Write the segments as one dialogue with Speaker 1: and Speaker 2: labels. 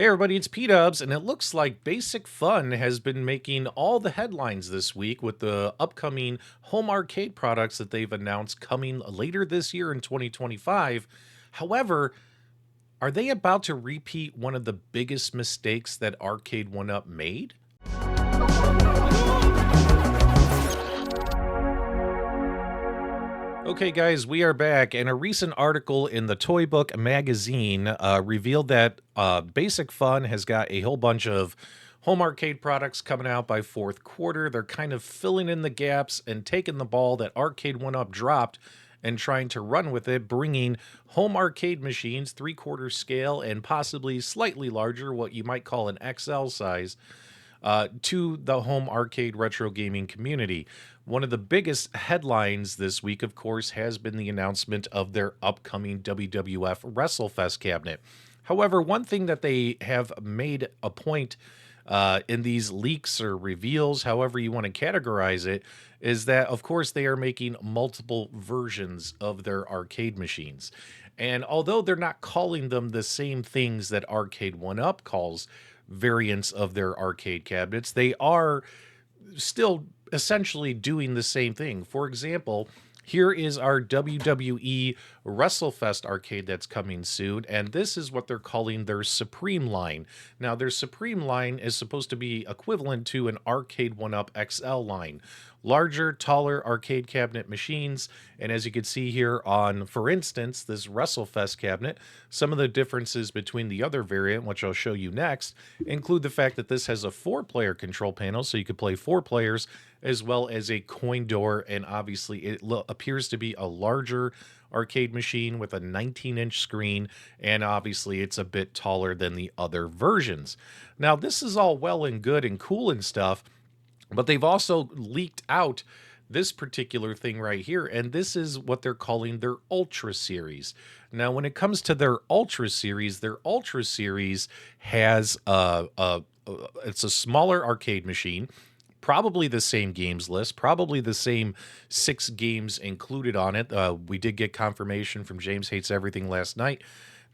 Speaker 1: Hey everybody, it's PDubs, and it looks like Basic Fun has been making all the headlines this week with the upcoming home arcade products that they've announced coming later this year in 2025. However, are they about to repeat one of the biggest mistakes that Arcade1Up made? Okay, guys, we are back, and a recent article in the Toybook Magazine revealed that Basic Fun has got a whole bunch of home arcade products coming out by fourth quarter. They're kind of filling in the gaps and taking the ball that Arcade1Up dropped and trying to run with it, bringing home arcade machines, three-quarter scale, and possibly slightly larger, what you might call an XL size, to the home arcade retro gaming community. One of the biggest headlines this week, of course, has been the announcement of their upcoming WWF Wrestlefest cabinet. However, one thing that they have made a point in these leaks or reveals, however you want to categorize it, is that, of course, they are making multiple versions of their arcade machines. And although they're not calling them the same things that Arcade1Up calls variants of their arcade cabinets, they are still essentially doing the same thing. For example, here is our WWE Wrestlefest arcade that's coming soon, and this is what they're calling their Supreme line. Now, their Supreme line is supposed to be equivalent to an Arcade1Up XL line. Larger, taller arcade cabinet machines, and as you can see here on, for instance, this Wrestlefest cabinet, some of the differences between the other variant, which I'll show you next, include the fact that this has a 4-player control panel, so you could play 4 players, as well as a coin door, and obviously it appears to be a larger arcade machine with a 19-inch screen, and obviously it's a bit taller than the other versions. Now, this is all well and good and cool and stuff, but they've also leaked out this particular thing right here, and this is what they're calling their Ultra Series. Now, when it comes to their Ultra Series has it's a smaller arcade machine, probably the same games list, probably the same 6 games included on it. We did get confirmation from James Hates Everything last night,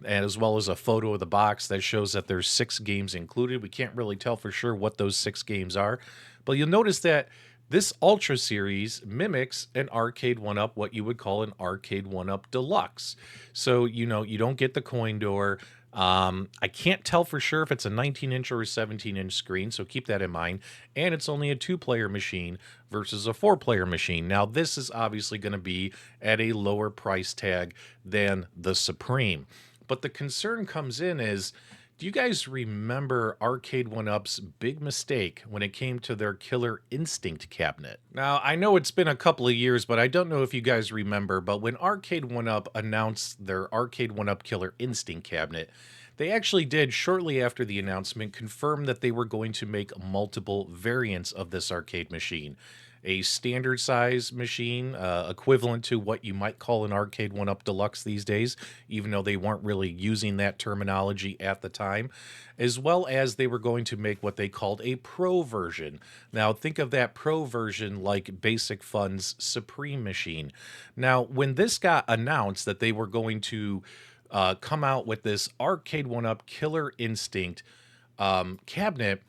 Speaker 1: and as well as a photo of the box that shows that there's 6 games included. We can't really tell for sure what those 6 games are, but you'll notice that this Ultra Series mimics an Arcade1Up, what you would call an Arcade1Up Deluxe. So, you don't get the coin door. I can't tell for sure if it's a 19-inch or a 17-inch screen, so keep that in mind. And it's only a 2-player machine versus a 4-player machine. Now, this is obviously going to be at a lower price tag than the Supreme. But the concern comes in is, do you guys remember Arcade1Up's big mistake when it came to their Killer Instinct cabinet? Now, I know it's been a couple of years, but I don't know if you guys remember, but when Arcade1Up announced their Arcade1Up Killer Instinct cabinet, they actually did, shortly after the announcement, confirm that they were going to make multiple variants of this arcade machine. A standard size machine, equivalent to what you might call an Arcade1Up Deluxe these days, even though they weren't really using that terminology at the time, as well as they were going to make what they called a Pro version. Now, think of that Pro version like Basic Fun's Supreme machine. Now, when this got announced that they were going to come out with this Arcade1Up Killer Instinct cabinet,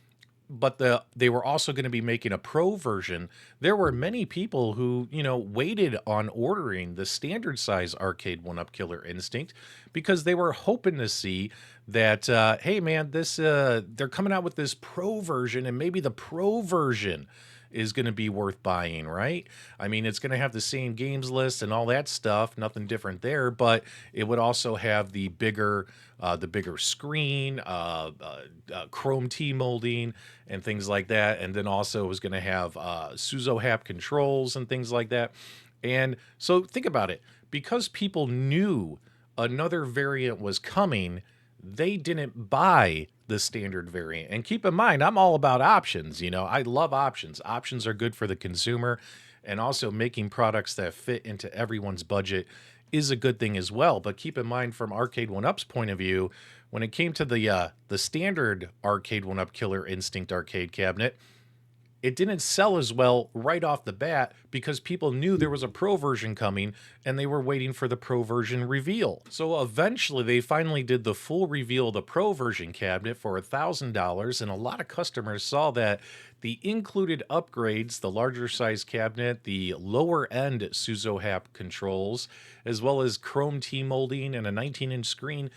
Speaker 1: but they were also going to be making a Pro version, there were many people who, waited on ordering the standard size Arcade1Up Killer Instinct because they were hoping to see that, hey man, they're coming out with this Pro version, and maybe the Pro version is going to be worth buying, right? I mean, it's going to have the same games list and all that stuff, nothing different there, but it would also have the bigger screen, chrome T molding, and things like that. And then also it was going to have Suzo-Hap controls and things like that. And so think about it. Because people knew another variant was coming, they didn't buy the standard variant. And keep in mind, I'm all about options. I love options. Options are good for the consumer, and also making products that fit into everyone's budget is a good thing as well. But keep in mind, from Arcade1Up's point of view, when it came to the standard Arcade1Up Killer Instinct arcade cabinet, it didn't sell as well right off the bat because people knew there was a pro version coming and they were waiting for the pro version reveal. So eventually they finally did the full reveal of the pro version cabinet for $1,000, and a lot of customers saw that the included upgrades, the larger size cabinet, the lower end Suzo controls, as well as chrome T-molding and a 19-inch screen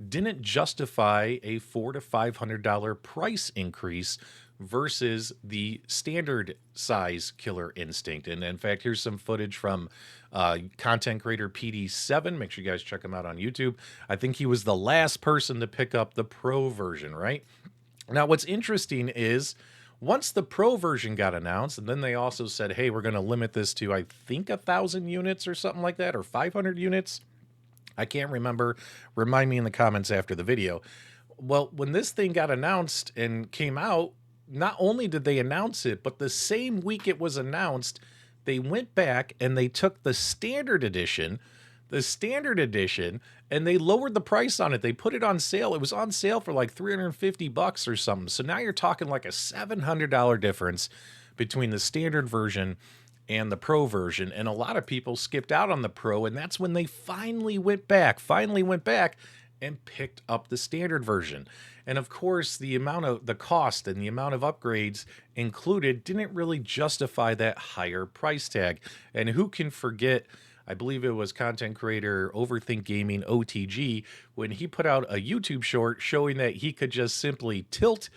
Speaker 1: didn't justify a $400 to $500 price increase versus the standard size Killer Instinct. And in fact, here's some footage from content creator PD7. Make sure you guys check him out on YouTube. I think he was the last person to pick up the Pro version, right? Now, what's interesting is once the Pro version got announced, and then they also said, hey, we're going to limit this to, I think, 1,000 units or something like that, or 500 units. I can't remember. Remind me in the comments after the video. Well, when this thing got announced and came out, not only did they announce it, but the same week it was announced, they went back and they took the standard edition, and they lowered the price on it. They put it on sale. It was on sale for like $350 or something. So now you're talking like a $700 difference between the standard version and the Pro version. And a lot of people skipped out on the Pro, and that's when they finally went back and picked up the standard version. And of course, the cost and the amount of upgrades included didn't really justify that higher price tag. And who can forget, I believe it was content creator Overthink Gaming OTG, when he put out a YouTube short showing that he could just simply tilt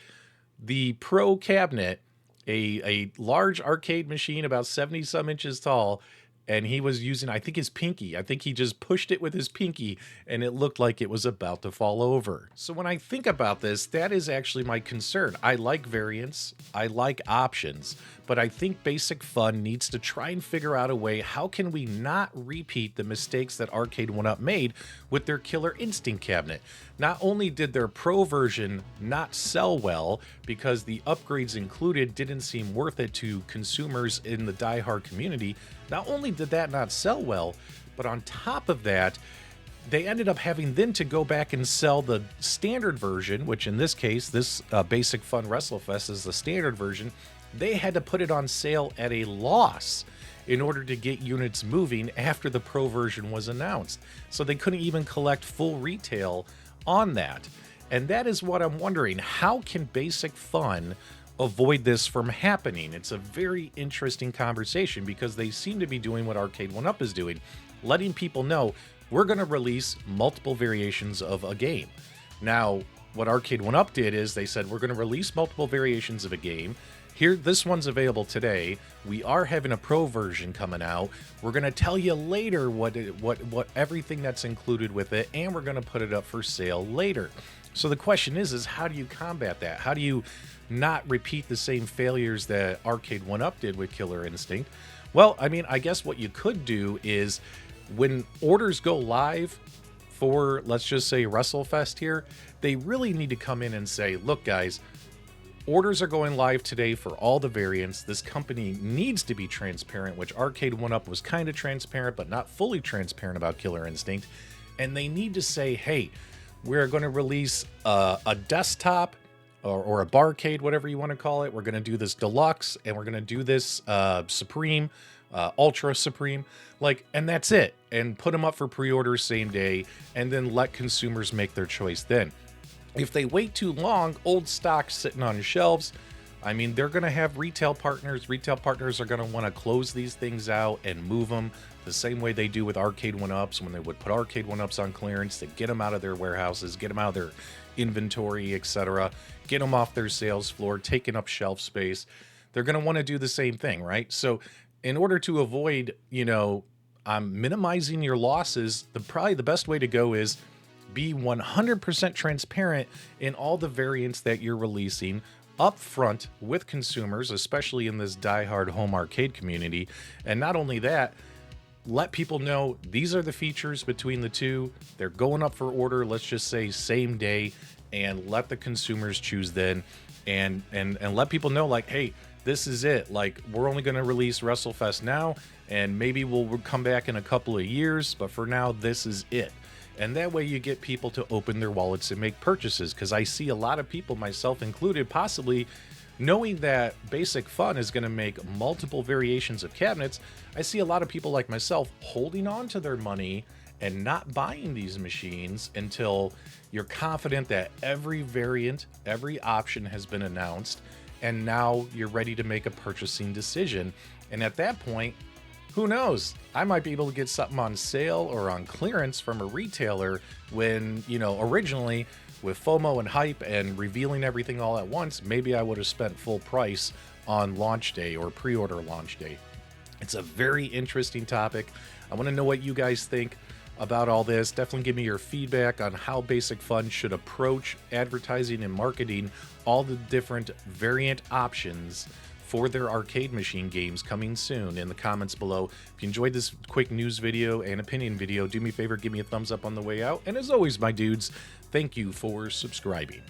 Speaker 1: the Pro cabinet, a large arcade machine about 70 some inches tall, and he was using, I think, his pinky. I think he just pushed it with his pinky, and it looked like it was about to fall over. So when I think about this, that is actually my concern. I like variants, I like options, but I think Basic Fun needs to try and figure out a way, how can we not repeat the mistakes that Arcade1Up made with their Killer Instinct cabinet? Not only did their Pro version not sell well because the upgrades included didn't seem worth it to consumers in the diehard community, not only did that not sell well, but on top of that, they ended up having then to go back and sell the standard version, which in this case, this Basic Fun Wrestlefest is the standard version. They had to put it on sale at a loss in order to get units moving after the Pro version was announced. So they couldn't even collect full retail on that. And that is what I'm wondering. How can Basic Fun avoid this from happening? It's a very interesting conversation because they seem to be doing what Arcade1Up is doing, letting people know we're going to release multiple variations of a game. Now, what Arcade1Up did is they said we're going to release multiple variations of a game. Here, this one's available today. We are having a Pro version coming out. We're going to tell you later what everything that's included with it, and we're going to put it up for sale later. So the question is how do you combat that? How do you not repeat the same failures that Arcade1Up did with Killer Instinct? Well, I mean, I guess what you could do is when orders go live for, let's just say, WrestleFest here, they really need to come in and say, look, guys, orders are going live today for all the variants. This company needs to be transparent, which Arcade1Up was kind of transparent, but not fully transparent about Killer Instinct. And they need to say, hey, we're going to release a desktop or a barcade, whatever you want to call it. We're going to do this deluxe, and we're going to do this supreme, ultra supreme, and that's it. And put them up for pre-order same day, and then let consumers make their choice then. If they wait too long, old stock sitting on shelves, I mean, they're going to have retail partners. Retail partners are going to want to close these things out and move them the same way they do with Arcade1Ups when they would put Arcade1Ups on clearance to get them out of their warehouses, get them out of their inventory, etc., get them off their sales floor, taking up shelf space. They're going to want to do the same thing, right? So in order to avoid, minimizing your losses, probably the best way to go is be 100% transparent in all the variants that you're releasing up front with consumers, especially in this diehard home arcade community. And not only that, let people know these are the features between the two. They're going up for order, let's just say same day, and let the consumers choose then. And let people know, hey, this is it. We're only going to release WrestleFest now, and maybe we'll come back in a couple of years, but for now, this is it. And that way you get people to open their wallets and make purchases, because I see a lot of people, myself included, possibly Knowing that Basic Fun is going to make multiple variations of cabinets, I see a lot of people like myself holding on to their money and not buying these machines until you're confident that every variant, every option has been announced, and now you're ready to make a purchasing decision. And at that point, who knows? I might be able to get something on sale or on clearance from a retailer when, originally with FOMO and hype and revealing everything all at once, maybe I would have spent full price on launch day or pre-order launch day. It's a very interesting topic. I want to know what you guys think about all this. Definitely give me your feedback on how Basic Fun should approach advertising and marketing all the different variant options for their arcade machine games coming soon in the comments below. If you enjoyed this quick news video and opinion video, do me a favor, give me a thumbs up on the way out. And as always, my dudes, thank you for subscribing.